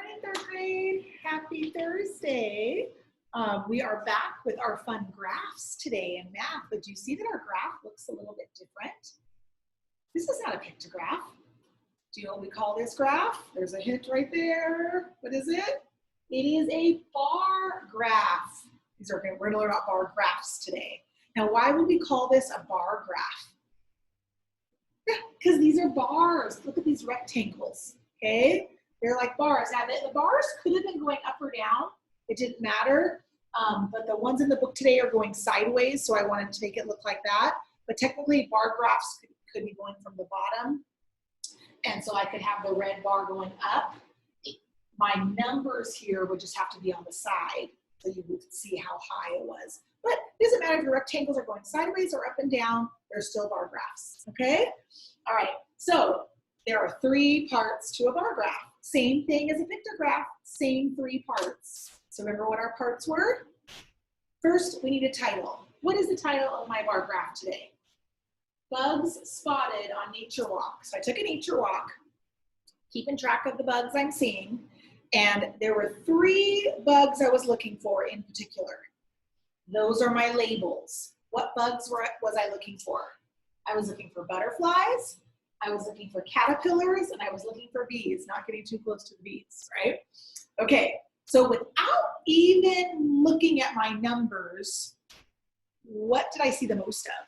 morning, third grade. Happy Thursday. We are back with our fun graphs today in math, but do you see that our graph looks a little bit different? This is not a pictograph. Do you know what we call this graph? There's a hint right there. What is it? It is a bar graph. We're going to learn about bar graphs today. Now, why would we call this a bar graph? Because these are bars. Look at these rectangles, okay? They're like bars. Now, the bars could have been going up or down. It didn't matter, but the ones in the book today are going sideways, so I wanted to make it look like that. But technically, bar graphs could be going from the bottom, and so I could have the red bar going up. My numbers here would just have to be on the side, so you would see how high it was. But it doesn't matter if the rectangles are going sideways or up and down, they're still bar graphs, okay? All right, so there are 3 parts to a bar graph. Same thing as a pictograph, same 3 parts. So remember what our parts were? First, we need a title. What is the title of my bar graph today? Bugs spotted on Nature Walk. So I took a nature walk, keeping track of the bugs I'm seeing, and there were 3 bugs I was looking for in particular. Those are my labels. What bugs was I looking for? I was looking for butterflies, I was looking for caterpillars, and I was looking for bees, not getting too close to the bees, right? Okay, so without even looking at my numbers, what did I see the most of?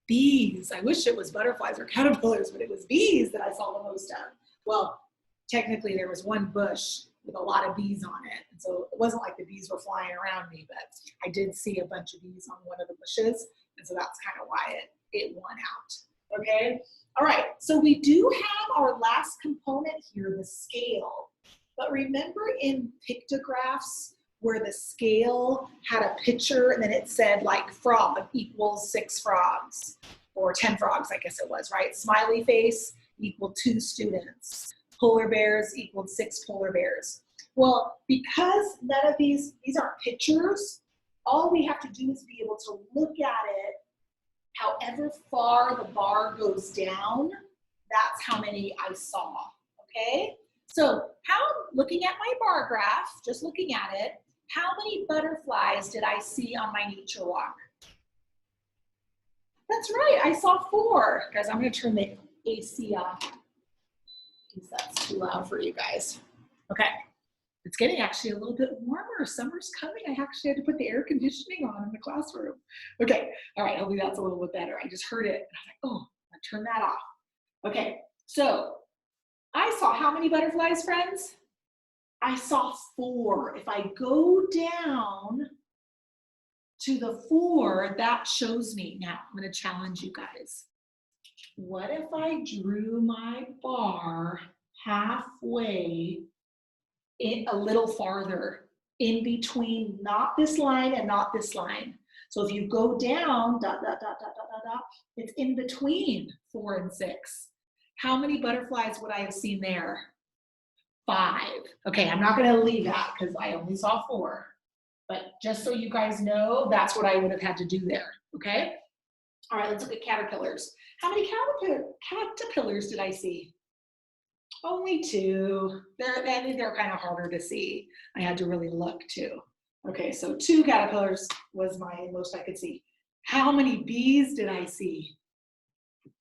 Bees. I wish it was butterflies or caterpillars, but it was bees that I saw the most of. Well, technically there was one bush with a lot of bees on it, and so it wasn't like the bees were flying around me, but I did see a bunch of bees on one of the bushes, and so that's kind of why it won out, okay? All right, so we do have our last component here, the scale. But remember in pictographs where the scale had a picture and then it said like frog equals 6 frogs, or 10 frogs, I guess it was, right? Smiley face equal 2 students. Polar bears equaled 6 polar bears. Well, because none of these aren't pictures, all we have to do is be able to look at it. However far the bar goes down, that's how many I saw, okay? So looking at my bar graph, just looking at it, how many butterflies did I see on my nature walk? That's right, I saw 4. Guys, I'm gonna turn the AC off because that's too loud for you guys. Okay, it's getting actually a little bit warmer. Summer's coming. I actually had to put the air conditioning on in the classroom. Okay, all right, hopefully that's a little bit better. I just heard it, and I was like, oh, I'll turn that off. Okay, so I saw how many butterflies, friends? I saw 4. If I go down to the 4, that shows me. Now, I'm gonna challenge you guys. What if I drew my bar halfway a little farther in between, not this line and not this line? So if you go down, dot, dot, dot, dot, dot, dot, dot, it's in between 4 and 6. How many butterflies would I have seen there? 5. Okay, I'm not gonna leave that because I only saw 4. But just so you guys know, that's what I would have had to do there, okay? All right, let's look at caterpillars. How many caterpillars did I see? Only 2. They're kind of harder to see. I had to really look too. Okay, so 2 caterpillars was my most I could see. How many bees did I see?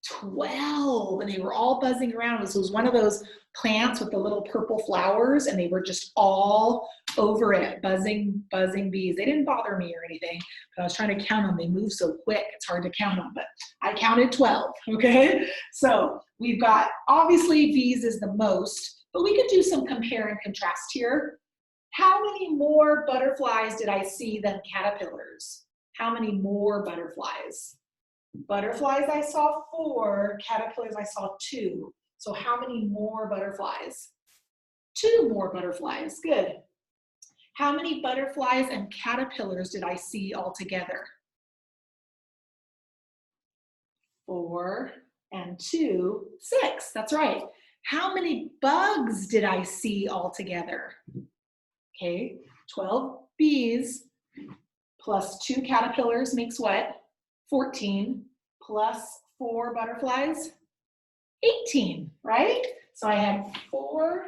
12, and they were all buzzing around. This was one of those plants with the little purple flowers, and they were just all over it, buzzing bees. They didn't bother me or anything, but I was trying to count them. They move so quick, it's hard to count them, but I counted 12, okay? So we've got, obviously bees is the most, but we could do some compare and contrast here. How many more butterflies did I see than caterpillars? How many more butterflies? Butterflies I saw 4, caterpillars I saw 2. So how many more butterflies? 2 more butterflies, good. How many butterflies and caterpillars did I see altogether? 4 and 2, 6, that's right. How many bugs did I see altogether? Okay, 12 bees plus 2 caterpillars makes what? 14 plus 4 butterflies, 18, right? So I had 4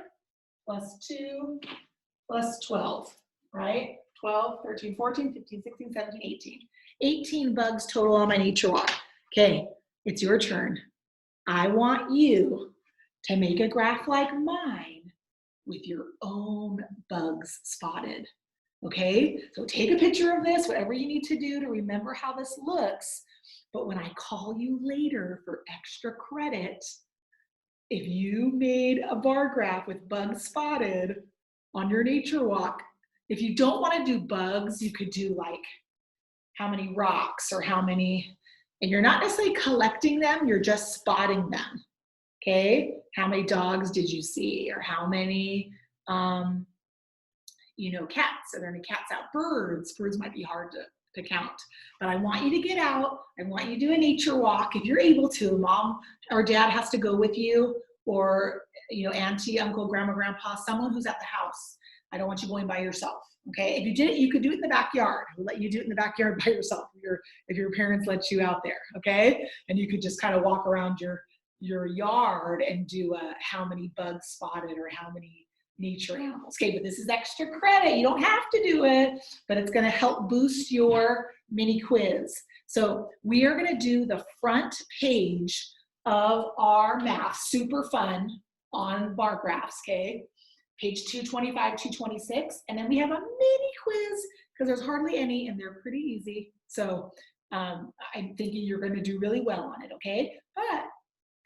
plus 2 plus 12, right? 12, 13, 14, 15, 16, 17, 18. 18 bugs total on my nature walk. Okay, it's your turn. I want you to make a graph like mine with your own bugs spotted. Okay, so take a picture of this, whatever you need to do to remember how this looks. But when I call you later for extra credit, if you made a bar graph with bugs spotted on your nature walk, if you don't want to do bugs, you could do like how many rocks or how many, and you're not necessarily collecting them, you're just spotting them. Okay, how many dogs did you see, or how many cats? Are there any cats out? Birds might be hard to count, but I want you to get out. I want you to do a nature walk if you're able to. Mom or dad has to go with you, or auntie, uncle, grandma, grandpa, someone who's at the house. I don't want you going by yourself. Okay, if you did it, you could do it in the backyard. We'll let you do it in the backyard by yourself if your parents let you out there. Okay, and you could just kind of walk around your yard and do how many bugs spotted or how many nature animals. Okay, but this is extra credit. You don't have to do it, but it's going to help boost your mini quiz. So we are going to do the front page of our math, super fun, on bar graphs, okay? Page 225, 226, and then we have a mini quiz because there's hardly any and they're pretty easy. So I'm thinking you're going to do really well on it, okay? But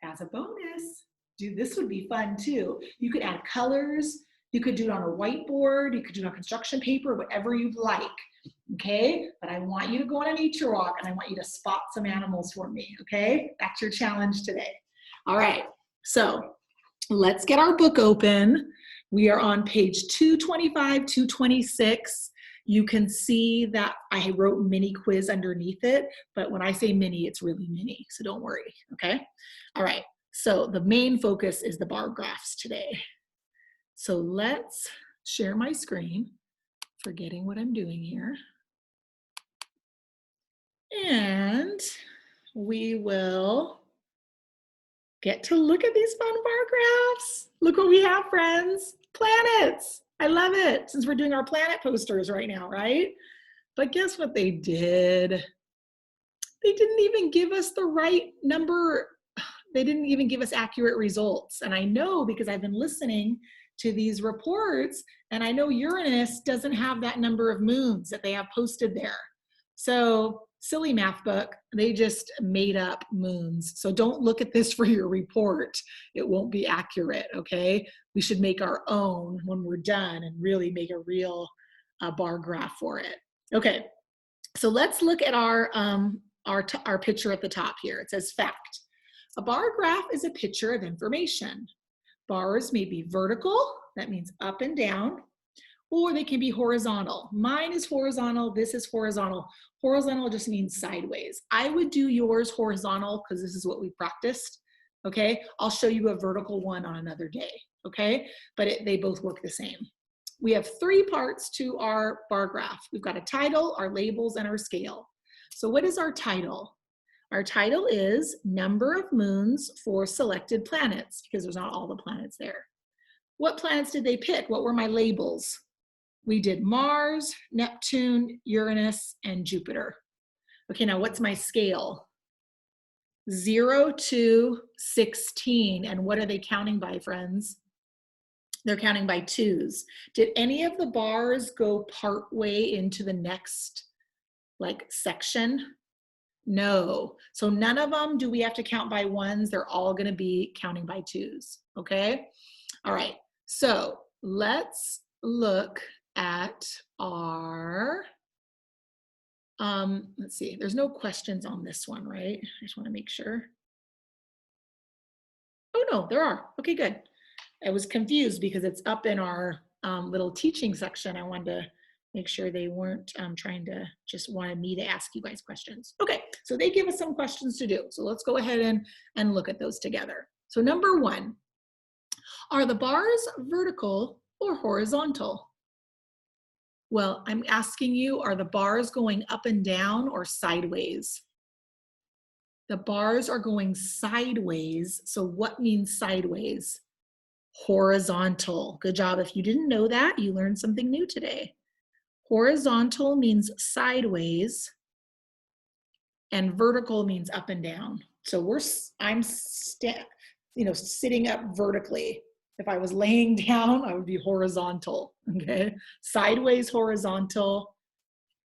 as a bonus, this would be fun too. You could add colors, you could do it on a whiteboard, you could do it on construction paper, whatever you'd like, okay? But I want you to go on a nature walk and I want you to spot some animals for me, okay? That's your challenge today. All right, so let's get our book open. We are on page 225, 226. You can see that I wrote mini quiz underneath it, but when I say mini, it's really mini, so don't worry, okay? All right, so the main focus is the bar graphs today. So let's share my screen, forgetting what I'm doing here. And we will get to look at these fun bar graphs. Look what we have, friends. Planets. I love it, since we're doing our planet posters right now, right? But guess what they did? They didn't even give us the right number. They didn't even give us accurate results. And I know because I've been listening to these reports, and I know Uranus doesn't have that number of moons that they have posted there. So silly math book, they just made up moons. So don't look at this for your report. It won't be accurate, okay? We should make our own when we're done and really make a real bar graph for it. Okay, so let's look at our picture at the top here. It says fact. A bar graph is a picture of information. Bars may be vertical, that means up and down, or they can be horizontal. Mine is horizontal, this is horizontal. Horizontal just means sideways. I would do yours horizontal because this is what we practiced, okay? I'll show you a vertical one on another day, okay? But they both work the same. We have 3 parts to our bar graph. We've got a title, our labels, and our scale. So what is our title? Our title is number of moons for selected planets, because there's not all the planets there. What planets did they pick? What were my labels? We did Mars, Neptune, Uranus, and Jupiter. Okay, now what's my scale? 0 to 16. And what are they counting by, friends? They're counting by 2s. Did any of the bars go part way into the next section? No. So none of them do we have to count by 1s. They're all going to be counting by 2s. Okay? All right. So let's look at our, let's see. There's no questions on this one, right? I just want to make sure. Oh, no, there are. Okay, good. I was confused because it's up in our little teaching section. I wanted to make sure they weren't trying to just wanted me to ask you guys questions. Okay, so they give us some questions to do. So let's go ahead and look at those together. So number 1, are the bars vertical or horizontal? Well, I'm asking you, are the bars going up and down or sideways? The bars are going sideways. So what means sideways? Horizontal. Good job. If you didn't know that, you learned something new today. Horizontal means sideways, and vertical means up and down. So I'm sitting up vertically. If I was laying down, I would be horizontal, okay? Sideways, horizontal.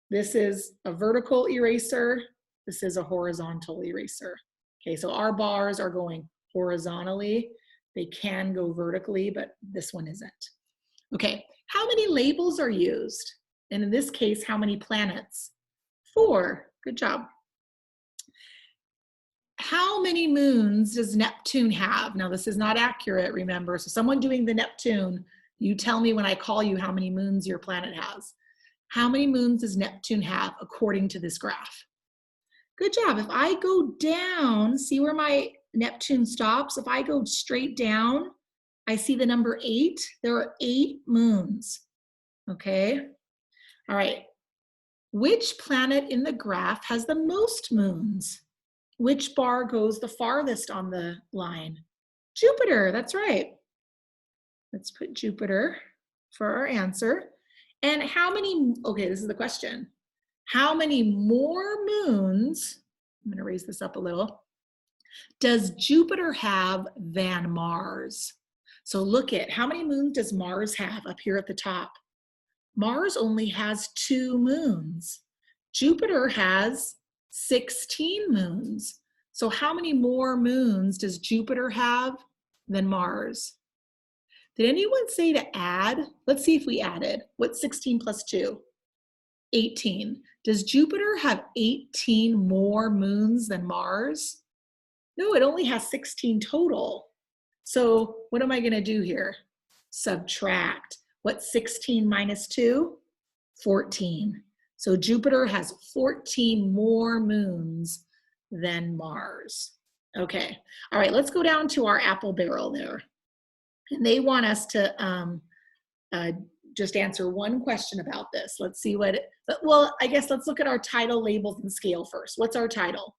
This is a vertical eraser. This is a horizontal eraser. Okay, so our bars are going horizontally. They can go vertically, but this one isn't. Okay, how many labels are used? And in this case, how many planets? 4, good job. How many moons does Neptune have? Now this is not accurate, remember. So someone doing the Neptune, you tell me when I call you how many moons your planet has. How many moons does Neptune have according to this graph? Good job. If I go down, see where my Neptune stops? If I go straight down, I see the number 8. There are 8 moons, okay? All right. Which planet in the graph has the most moons? Which bar goes the farthest on the line? Jupiter, that's right. Let's put Jupiter for our answer. And how many, okay, this is the question. How many more moons, I'm gonna raise this up a little, does Jupiter have than Mars? So look at, how many moons does Mars have up here at the top? Mars only has 2 moons. Jupiter has 16 moons. So how many more moons does Jupiter have than Mars? Did anyone say to add? Let's see if we added. What's 16 plus 2? 18. Does Jupiter have 18 more moons than Mars? No, it only has 16 total. So what am I going to do here? Subtract. What's 16 minus 2? 14. So Jupiter has 14 more moons than Mars. Okay. All right, let's go down to our apple barrel there. And they want us to just answer one question about this. Let's see what, well, I guess let's look at our title, labels, and scale first. What's our title?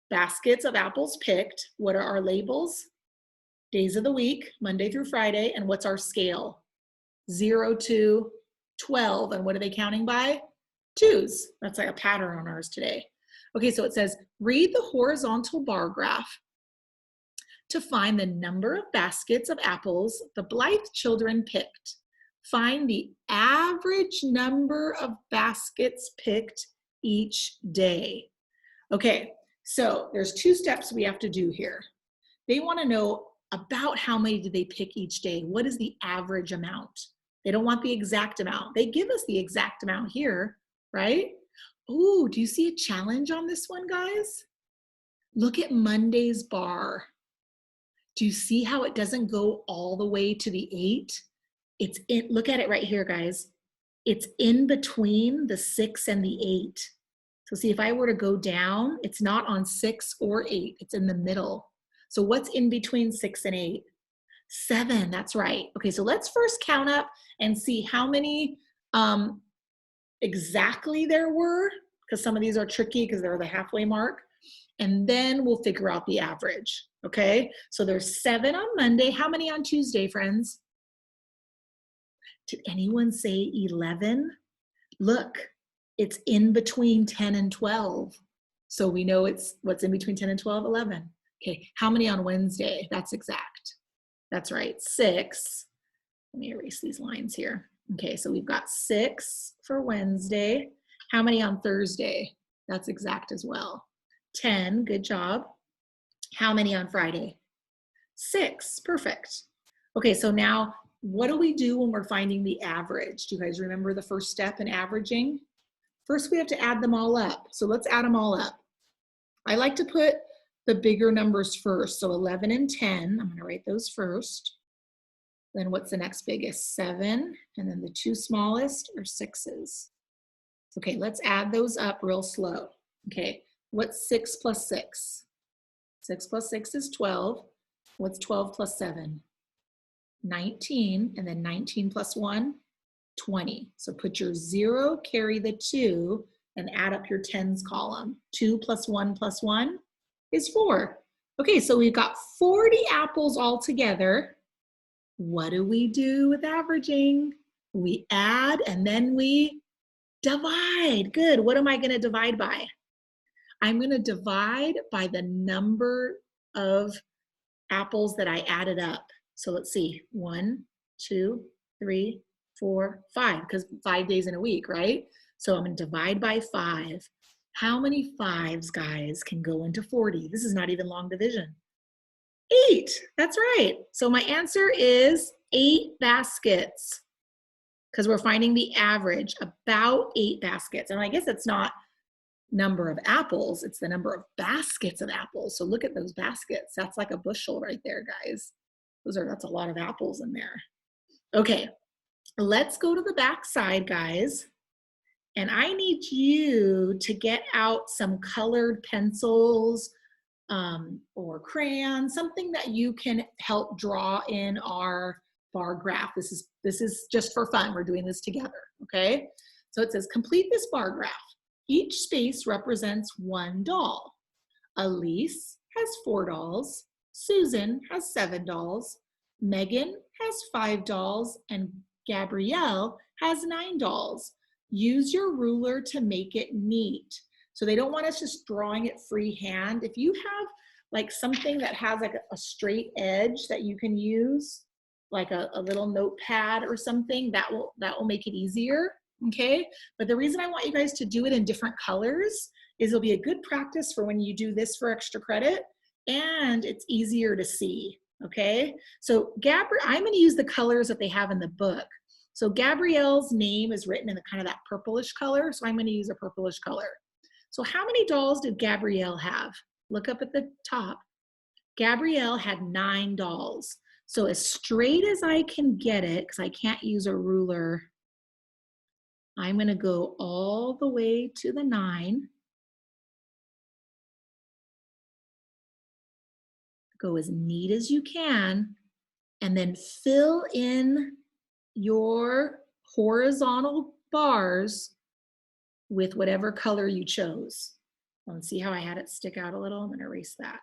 Baskets of apples picked. What are our labels? Days of the week, Monday through Friday. And what's our scale? 0 to 12. And what are they counting by? 2s. That's like a pattern on ours today. Okay, so it says, read the horizontal bar graph to find the number of baskets of apples the Blythe children picked. Find the average number of baskets picked each day. Okay, so there's 2 steps we have to do here. They want to know about how many did they pick each day. What is the average amount? They don't want the exact amount. They give us the exact amount here, right? Oh, do you see a challenge on this one, guys? Look at Monday's bar. Do you see how it doesn't go all the way to the 8? Look at it right here, guys. It's in between the 6 and the 8. So see, if I were to go down, it's not on 6 or 8. It's in the middle. So what's in between 6 and 8? 7, that's right. Okay, so let's first count up and see how many exactly there were, because some of these are tricky because they're the halfway mark. And then we'll figure out the average, okay? So there's 7 on Monday. How many on Tuesday, friends? Did anyone say 11? Look, it's in between 10 and 12. So we know it's what's in between 10 and 12, 11. Okay, how many on Wednesday? That's exact. That's right, 6. Let me erase these lines here. Okay, so we've got 6 for Wednesday. How many on Thursday? That's exact as well. 10, good job. How many on Friday? 6, perfect. Okay, so now what do we do when we're finding the average? Do you guys remember the first step in averaging? First, we have to add them all up. So let's add them all up. I like to put the bigger numbers first. So 11 and 10, I'm gonna write those first. Then what's the next biggest? 7, and then the 2 smallest are 6s. Okay, let's add those up real slow. Okay, what's 6 plus 6? 6 plus 6 is 12. What's 12 plus 7? 19, and then 19 plus 1, 20. So put your 0, carry the 2, and add up your tens column. 2 plus 1 is 4. Okay, so we've got 40 apples all together. What do we do with averaging? We add and then we divide. Good. What am I going to divide by? I'm going to divide by the number of apples that I added up. So let's see, 1, 2, 3, 4, 5, because 5 days in a week, right? So I'm going to divide by 5. How many 5s, guys, can go into 40? This is not even long division. 8, that's right. So my answer is 8 baskets, because we're finding the average, about 8 baskets. And I guess it's not number of apples, it's the number of baskets of apples. So look at those baskets. That's like a bushel right there, guys. That's a lot of apples in there. Okay, let's go to the back side, guys. And I need you to get out some colored pencils or crayons, something that you can help draw in our bar graph. This is just for fun. We're doing this together, okay? So it says, complete this bar graph. Each space represents 1 doll. Elise has 4 dolls. Susan has 7 dolls. Megan has 5 dolls. And Gabrielle has 9 dolls. Use your ruler to make it neat. So they don't want us just drawing it freehand. If you have like something that has like a straight edge that you can use, like a little notepad or something, that will make it easier. Okay, but the reason I want you guys to do it in different colors is it'll be a good practice for when you do this for extra credit, and it's easier to see. Okay, so I'm going to use the colors that they have in the book. So Gabrielle's name is written in the kind of that purplish color, so I'm going to use a purplish color. So how many dolls did Gabrielle have? Look up at the top. Gabrielle had 9 dolls. So as straight as I can get it, because I can't use a ruler, I'm going to go all the way to the 9. Go as neat as you can, and then fill in your horizontal bars with whatever color you chose. Let's see how I had it stick out a little. I'm going to erase that.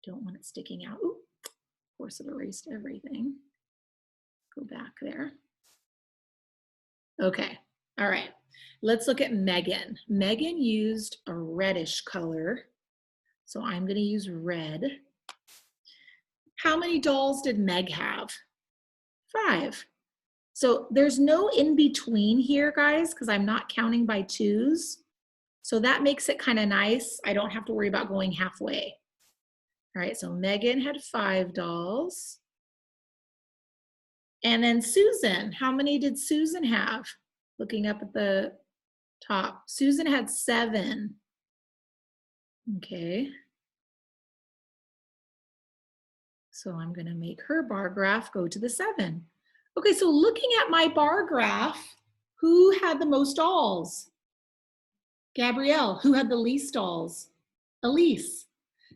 Don't want it sticking out. Ooh, of course it erased everything. Go back there. Okay, all right. Let's look at Megan. Megan used a reddish color, so I'm going to use red. How many dolls did Meg have? 5. So there's no in between here, guys, because I'm not counting by 2s. So that makes it kind of nice. I don't have to worry about going halfway. All right, so Megan had 5 dolls. And then Susan, how many did Susan have? Looking up at the top. Susan had 7. Okay. So I'm going to make her bar graph go to the 7. Okay, so looking at my bar graph, who had the most dolls? Gabrielle. Who had the least dolls? Elise.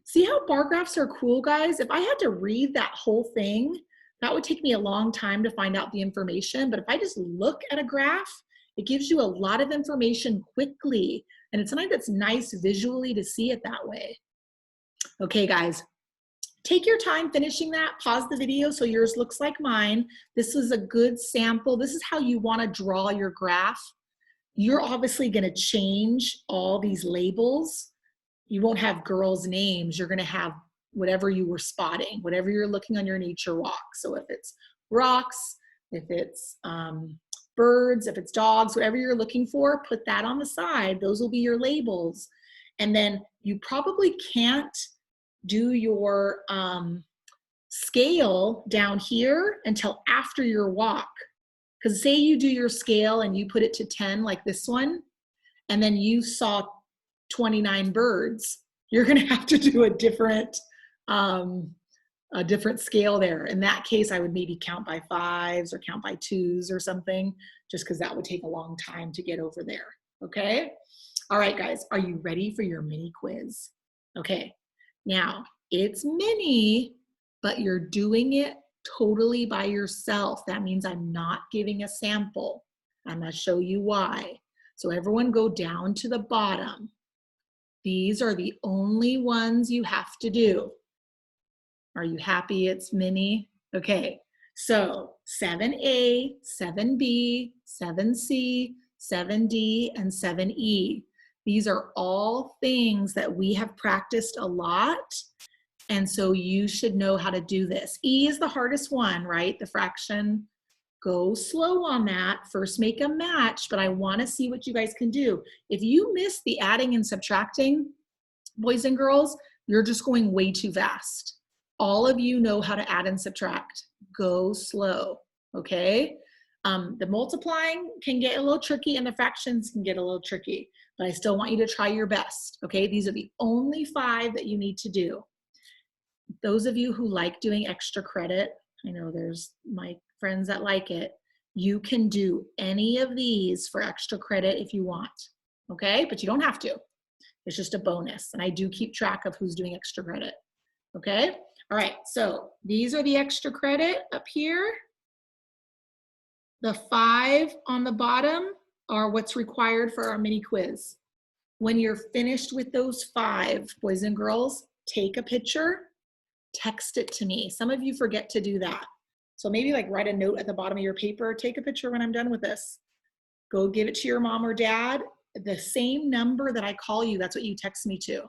See how bar graphs are cool, guys? If I had to read that whole thing, that would take me a long time to find out the information. But if I just look at a graph, it gives you a lot of information quickly. And it's something that's nice visually to see it that way. Okay, guys, take your time finishing that. Pause the video so yours looks like mine. This is a good sample. This is how you want to draw your graph. You're obviously going to change all these labels. You won't have girls' names. You're going to have whatever you were spotting, whatever you're looking on your nature walk. So if it's rocks, if it's birds, if it's dogs, whatever you're looking for, put that on the side. Those will be your labels. And then you probably can't do your scale down here until after your walk. Because say you do your scale and you put it to 10 like this one, and then you saw 29 birds, you're going to have to do a different scale there. In that case, I would maybe count by 5s or count by 2s or something, just because that would take a long time to get over there. Okay. All right, guys, are you ready for your mini quiz? Okay. Now it's mini, but you're doing it totally by yourself. That means I'm not giving a sample. I'm going to show you why. So everyone go down to the bottom. These are the only ones you have to do. Are you happy it's mini? Okay, So 7A, 7B, 7C, 7D, and 7E. These are all things that we have practiced a lot. And so you should know how to do this. E is the hardest one, right? The fraction. Go slow on that. First make a match, but I want to see what you guys can do. If you miss the adding and subtracting, boys and girls, you're just going way too fast. All of you know how to add and subtract. Go slow, okay? The multiplying can get a little tricky and the fractions can get a little tricky, but I still want you to try your best, okay? These are the only 5 that you need to do. Those of you who like doing extra credit, I know there's my friends that like it, you can do any of these for extra credit if you want, okay? But you don't have to. It's just a bonus, and I do keep track of who's doing extra credit, okay? All right, so these are the extra credit up here. The 5 on the bottom are what's required for our mini quiz. When you're finished with those 5, boys and girls, take a picture, text it to me. Some of you forget to do that. So maybe like write a note at the bottom of your paper, take a picture when I'm done with this. Go give it to your mom or dad. The same number that I call you, that's what you text me to.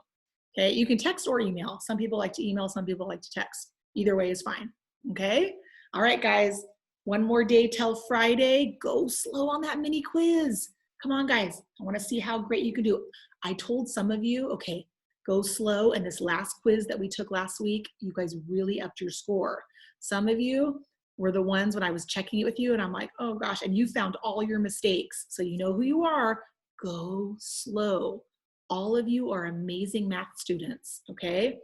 Okay, you can text or email. Some people like to email, some people like to text. Either way is fine, okay? All right, guys, one more day till Friday. Go slow on that mini quiz. Come on, guys, I wanna see how great you can do. I told some of you, okay, go slow, and this last quiz that we took last week, you guys really upped your score. Some of you were the ones when I was checking it with you and I'm like, oh gosh, and you found all your mistakes. So you know who you are. Go slow. All of you are amazing math students, okay?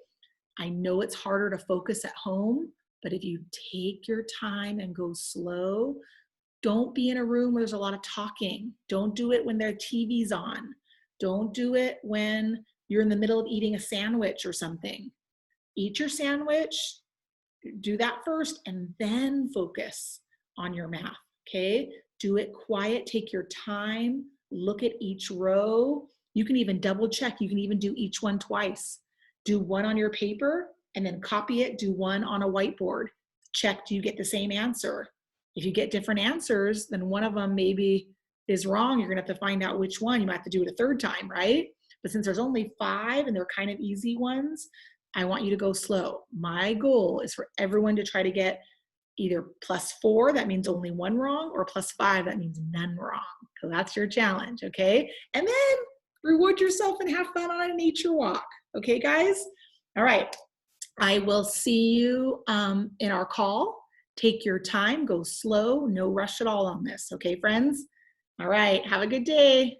I know it's harder to focus at home, but if you take your time and go slow, don't be in a room where there's a lot of talking. Don't do it when their TV's on. Don't do it when you're in the middle of eating a sandwich or something. Eat your sandwich, do that first, and then focus on your math, okay? Do it quiet, take your time, look at each row. You can even double check. You can even do each one twice. Do one on your paper and then copy it, do one on a whiteboard. Check, do you get the same answer? If you get different answers, then one of them maybe is wrong. You're gonna have to find out which one. You might have to do it a third time, right? But since there's only 5 and they're kind of easy ones, I want you to go slow. My goal is for everyone to try to get either +4, that means only 1 wrong, or +5, that means none wrong. So that's your challenge, okay? And then reward yourself and have fun on a nature walk. Okay, guys? All right. I will see you in our call. Take your time, go slow, no rush at all on this. Okay, friends? All right, have a good day.